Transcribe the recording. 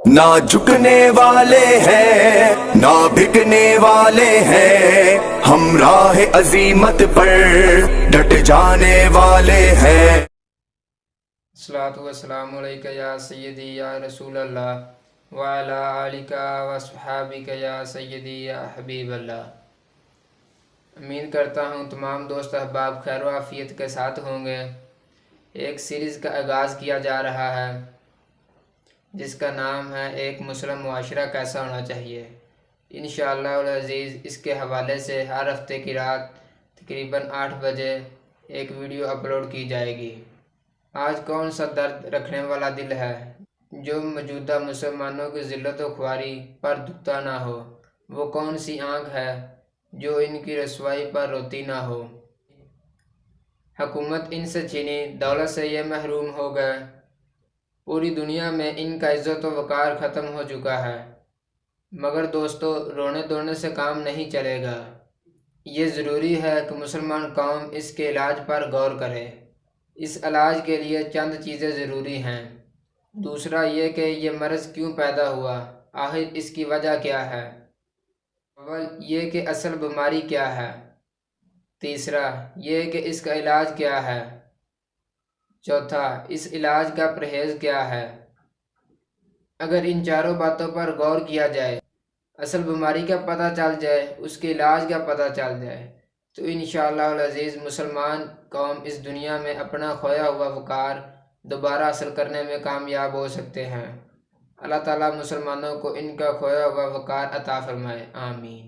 نہ جھکنے والے ہیں نہ بھکنے والے ہیں، ہم راہ عزیمت پر ڈٹ جانے والے ہیں۔ الصلاۃ والسلام علیک یا سیدی یا رسول اللہ وعلی آلک وصحابک یا سیدی یا حبیب اللہ۔ امید کرتا ہوں تمام دوست احباب خیر و عافیت کے ساتھ ہوں گے۔ ایک سیریز کا آغاز کیا جا رہا ہے جس کا نام ہے ایک مسلم معاشرہ کیسا ہونا چاہیے۔ انشاءاللہ العزیز اس کے حوالے سے ہر ہفتے کی رات تقریباً 8 بجے ایک ویڈیو اپلوڈ کی جائے گی۔ آج کون سا درد رکھنے والا دل ہے جو موجودہ مسلمانوں کی ذلت و خواری پر دکھتا نہ ہو؟ وہ کون سی آنکھ ہے جو ان کی رسوائی پر روتی نہ ہو؟ حکومت ان سے چھینی دولت سے یہ محروم ہو گئے، پوری دنیا میں ان کا عزت و وقار ختم ہو چکا ہے۔ مگر دوستو، رونے دھونے سے کام نہیں چلے گا۔ یہ ضروری ہے کہ مسلمان قوم اس کے علاج پر غور کرے۔ اس علاج کے لیے چند چیزیں ضروری ہیں۔ دوسرا یہ کہ یہ مرض کیوں پیدا ہوا، آخر اس کی وجہ کیا ہے۔ اول یہ کہ اصل بیماری کیا ہے۔ تیسرا یہ کہ اس کا علاج کیا ہے۔ چوتھا اس علاج کا پرہیز کیا ہے۔ اگر ان چاروں باتوں پر غور کیا جائے، اصل بیماری کا پتہ چل جائے، اس کے علاج کا پتہ چل جائے، تو انشاءاللہ العزیز مسلمان قوم اس دنیا میں اپنا کھویا ہوا وقار دوبارہ حاصل کرنے میں کامیاب ہو سکتے ہیں۔ اللہ تعالیٰ مسلمانوں کو ان کا کھویا ہوا وقار عطا فرمائے، آمین۔